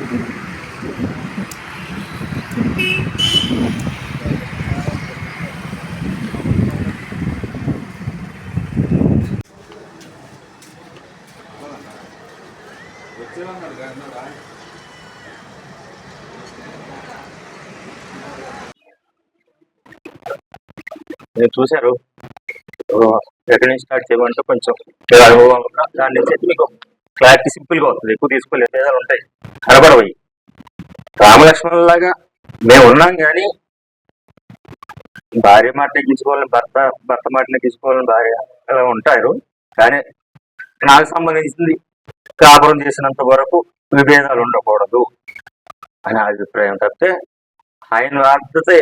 మీరు చూశారు ఎక్కడి నుంచి స్టార్ట్ చేయమంటే కొంచెం అనుభవం దాని నుంచి అయితే మీకు క్లారిటీ సింపుల్ గా వస్తుంది. ఎక్కువ తీసుకోలేదు, భేదాలు ఉంటాయి, కనబడవయి. రామలక్ష్మణులాగా మేము ఉన్నాం కానీ భార్య మాట నెగ్గించుకోవాలని భర్త, భర్త మాట నెగ్గించుకోవాలని భార్య అలా ఉంటారు. కానీ నాకు సంబంధించింది కాపురం చేసినంత వరకు విభేదాలు ఉండకూడదు అని అభిప్రాయం తప్పితే ఆయన వార్త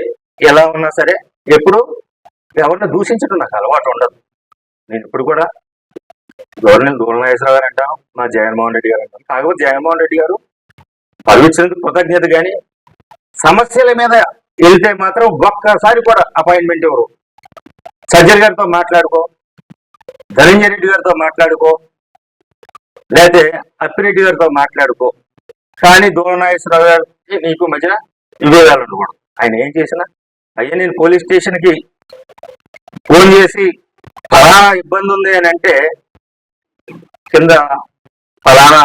ఎలా ఉన్నా సరే ఎప్పుడు ఎవరిని దూషించడం నాకు అలవాటు ఉండదు. నేను ఇప్పుడు కూడా దూరం నాగేశ్వరరావు గారు అంటాను, మా జగన్మోహన్ రెడ్డి గారు అంటాను. కాకపోతే జగన్మోహన్ రెడ్డి గారు పదవిచ్చినందుకు కృతజ్ఞత, కానీ సమస్యల మీద వెళ్తే మాత్రం ఒక్కసారి కూడా అపాయింట్మెంట్ ఎవరు. సజ్జల్ గారితో మాట్లాడుకో, ధనంజయ రెడ్డి గారితో మాట్లాడుకో, లేకపోతే అప్పిరెడ్డి గారితో మాట్లాడుకో, కానీ దూరం నాగేశ్వరరావు గారికి నీకు మధ్యన విభేదాలు ఉండకూడదు. ఆయన ఏం చేసినా అయ్యా నేను పోలీస్ స్టేషన్కి ఫోన్ చేసి ఫలానా ఇబ్బంది ఉంది అని అంటే కింద ఫలానా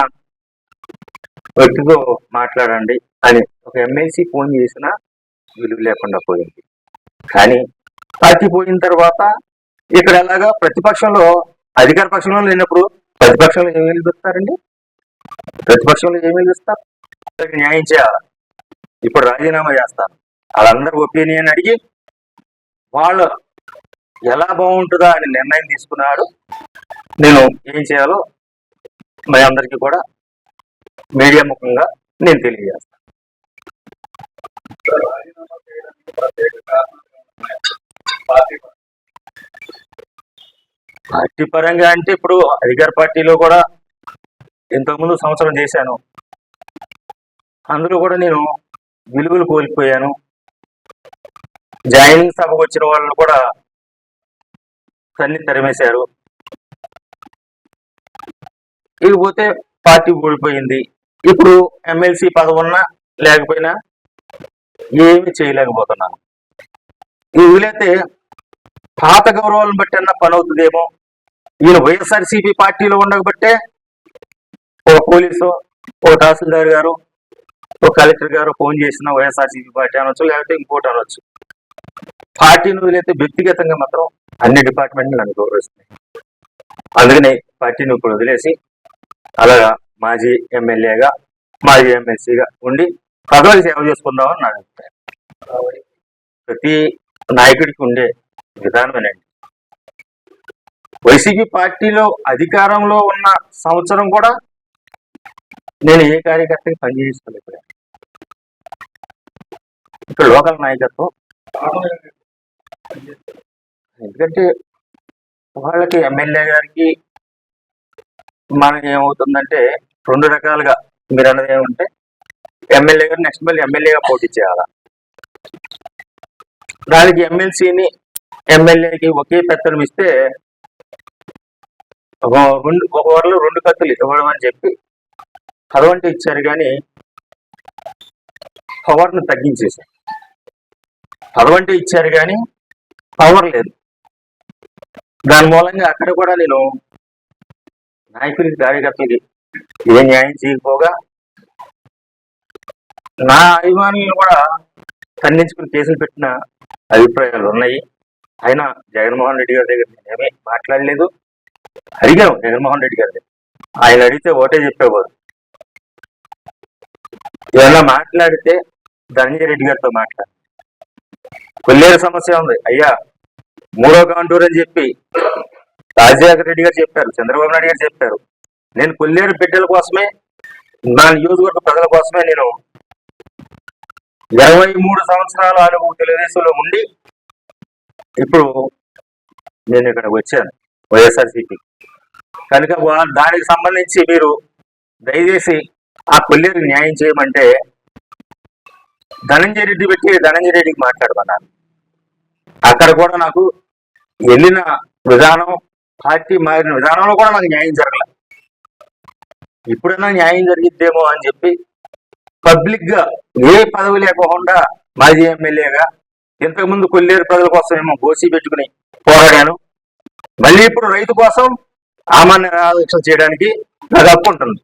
వ్యక్తితో మాట్లాడండి అని ఒక ఎమ్మెల్సీ ఫోన్ చేసినా విలువ లేకుండా పోయింది. కానీ పార్టీ పోయిన తర్వాత ఇక్కడ ఎలాగా ప్రతిపక్షంలో, అధికార పక్షంలో లేనప్పుడు ప్రతిపక్షంలో ఏమి వెలిపిస్తారండి? ప్రతిపక్షంలో ఏమి వెలిపిస్తారు? న్యాయం చేయాలి. ఇప్పుడు రాజీనామా చేస్తాను, వాళ్ళందరూ ఒపీనియన్ అడిగి వాళ్ళు ఎలా బాగుంటుందా అని నిర్ణయం తీసుకున్నాడు. నేను ఏం చేయాలో మీ అందరికీ కూడా మీడియా ముఖంగా నేను తెలియజేస్తాను. పార్టీ పరంగా అంటే ఇప్పుడు అధికార పార్టీలో కూడా ఇంతకుముందు సంవత్సరం చేశాను. అందులో కూడా నేను విలువలు కోల్పోయాను. జాయినింగ్ సభకు వచ్చిన వాళ్ళు కూడా తన్ని తరిమేశారు. ఇకపోతే పార్టీ ఓడిపోయింది. ఇప్పుడు ఎమ్మెల్సీ పదవి ఉన్నా లేకపోయినా ఏమి చేయలేకపోతున్నాను. ఈ వీలైతే పాత గౌరవాలను బట్టి అన్న పని అవుతుందేమో. ఈయన వైఎస్ఆర్సీపీ పార్టీలో ఉండకపోతే ఒక పోలీసు, ఒక తహసీల్దార్ గారు, ఒక కలెక్టర్ గారు ఫోన్ చేసిన వైఎస్ఆర్సీపీ పార్టీ అనొచ్చు, లేకపోతే ఇంకోటి అనొచ్చు. పార్టీని వదిలేస్తే వ్యక్తిగతంగా మాత్రం అన్ని డిపార్ట్మెంట్లు నన్ను గౌరవిస్తున్నాయి. అందుకనే పార్టీని ఇప్పుడు వదిలేసి అలాగా మాజీ ఎమ్మెల్యేగా, మాజీ ఎమ్మెల్సీగా ఉండి పదవికి సేవ చేసుకుందామని నా అభిప్రాయం. ప్రతి నాయకుడికి ఉండే విధానమేనండి. వైసీపీ పార్టీలో అధికారంలో ఉన్న సంవత్సరం కూడా నేను ఏ కార్యకర్తకి పనిచేసుకోలేదు. ఇక్కడ లోకల్ నాయకత్వం, ఎందుకంటే వాళ్ళకి ఎమ్మెల్యే గారికి మనకి ఏమవుతుందంటే రెండు రకాలుగా మీరు అన్నది ఏమంటే ఎమ్మెల్యే గారు నెక్స్ట్ మళ్ళీ ఎమ్మెల్యేగా పోటీ చేయాలా, దానికి ఎమ్మెల్సీని ఎమ్మెల్యేకి ఒకే పెత్తనం ఇస్తే ఒక వాళ్ళు రెండు కత్తులు ఇవ్వడం అని చెప్పి పదవంటే ఇచ్చారు, కానీ పవర్ను తగ్గించేశారు. పదవంటే ఇచ్చారు కానీ పవర్ లేదు. దాని మూలంగా అక్కడ కూడా నేను నాయకులకి, కార్యకర్తలకి ఏ న్యాయం చేయకపోగా నా అభిమానులను కూడా ఖండించుకుని కేసులు పెట్టిన అభిప్రాయాలు ఉన్నాయి. అయినా జగన్మోహన్ రెడ్డి గారి దగ్గర నేనేమీ మాట్లాడలేదు. అడిగాను జగన్మోహన్ రెడ్డి గారి దగ్గర, ఆయన అడిగితే ఒకటే చెప్పేవారు, ఏమన్నా మాట్లాడితే ధనంజయ రెడ్డి గారితో మాట్లాడు, కొల్లేరు సమస్య ఉంది అయ్యా, మూడో కాంటూర్ అని చెప్పి రాజశేఖర రెడ్డి గారు చెప్పారు, చంద్రబాబు నాయుడు గారు చెప్పారు. నేను కొల్లేరు బిడ్డల కోసమే, నా నియోజకవర్గ ప్రజల కోసమే నేను 23 సంవత్సరాల అనుభవం తెలుగుదేశంలో ఉండి ఇప్పుడు నేను ఇక్కడికి వచ్చాను వైఎస్ఆర్సీపీ. కనుక దానికి సంబంధించి మీరు దయచేసి ఆ కొల్లేరు న్యాయం చేయమంటే ధనంజయ రెడ్డి పెట్టి ధనంజయ రెడ్డికి మాట్లాడమన్నారు. అక్కడ కూడా నాకు వెళ్ళిన విధానం, పార్టీ మారిన విధానంలో కూడా నాకు న్యాయం జరగలేదు. ఇప్పుడైనా న్యాయం జరిగిద్దేమో అని చెప్పి పబ్లిక్ గా ఏ పదవి లేకుండా మాజీ ఎమ్మెల్యేగా ఇంతకుముందు కొల్లేరు ప్రజల కోసం ఏమో గోసి పెట్టుకుని పోరాడాను. మళ్ళీ ఇప్పుడు రైతు కోసం ఆమాన్య ఆలోచన చేయడానికి నాకు హక్కు ఉంటుంది.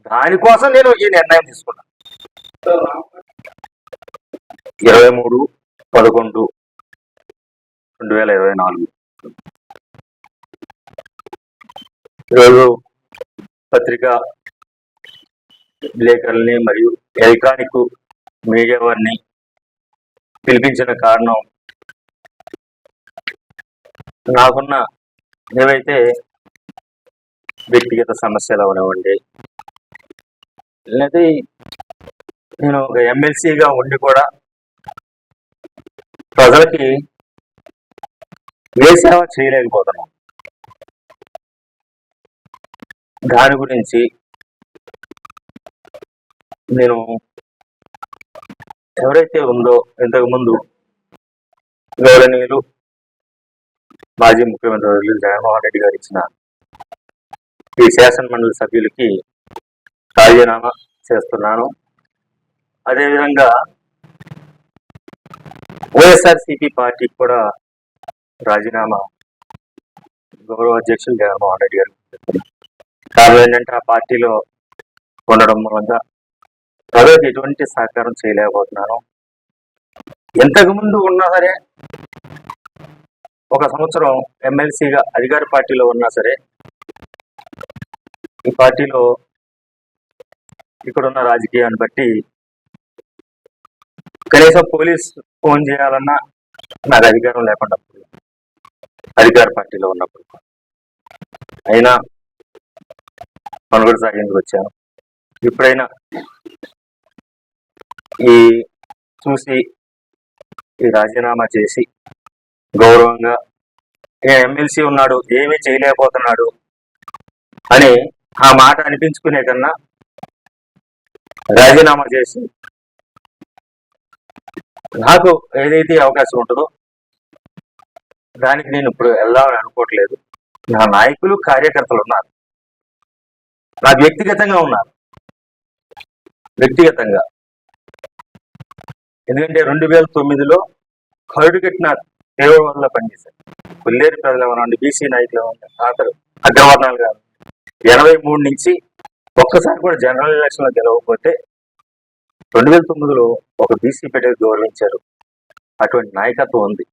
దానికోసం నేను ఈ నిర్ణయం తీసుకున్నాను. 23/11/2024 ఈరోజు పత్రికా విలేకరుల్ని మరియు ఎలక్ట్రానిక్ మీడియా వారిని పిలిపించిన కారణం, నాకున్న ఏవైతే వ్యక్తిగత సమస్యలు అవనివ్వండి, లేదా నేను ఒక ఎమ్మెల్సీగా ఉండి కూడా ప్రజలకి ఏ సేవ చేయలేకపోతున్నాను. దాని గురించి నేను ఎవరైతే ఉందో ఇంతకుముందు గౌరవనీయులు మాజీ ముఖ్యమంత్రి జగన్మోహన్ రెడ్డి గారు ఇచ్చిన ఈ శాసన మండలి సభ్యులకి రాజీనామా చేస్తున్నాను. అదేవిధంగా వైఎస్ఆర్సీపీ పార్టీకి కూడా రాజీనామా గౌరవ అధ్యక్షులు జగన్మోహన్ రెడ్డి గారు. కారణం ఏంటంటే ఆ పార్టీలో ఉండడం వల్ల ప్రజలకు ఎటువంటి సహకారం చేయలేకపోతున్నాను. ఇంతకుముందు ఉన్నా సరే, ఒక సంవత్సరం ఎమ్మెల్సీగా అధికార పార్టీలో ఉన్నా సరే, ఈ పార్టీలో ఇక్కడున్న రాజకీయాన్ని బట్టి కనీసం పోలీస్ ఫోన్ చేయాలన్నా నాకు అధికారం లేకుండా అధికార పార్టీలో ఉన్నప్పుడు అయినా మనుగడ సాగిందుకు వచ్చాను. ఇప్పుడైనా చూసి ఈ రాజీనామా చేసి గౌరవంగా ఎమ్మెల్సీ ఉన్నాడు, ఏమీ చేయలేకపోతున్నాడు అని ఆ మాట అనిపించుకునే కన్నా రాజీనామా చేసి నాకు ఏదైతే అవకాశం ఉంటుందో దానికి నేను ఇప్పుడు వెళ్దామని అనుకోవట్లేదు. నా నాయకులు కార్యకర్తలు ఉన్నారు, నాకు వ్యక్తిగతంగా ఉన్నారు. ఎందుకంటే 2009లో కరుడు కట్టిన తీవ్రవాదుల్లో పనిచేశారు. కొల్లేరు ప్రజలు ఏమన్నా, బీసీ నాయకులు ఏమన్నా, అగ్రవర్ణాలు కాదు. 83 నుంచి ఒక్కసారి కూడా జనరల్ ఎలక్షన్ లో గెలవకపోతే 2009లో ఒక బీసీ పెద్దగా గౌరవించారు. అటువంటి నాయకత్వం ఉంది.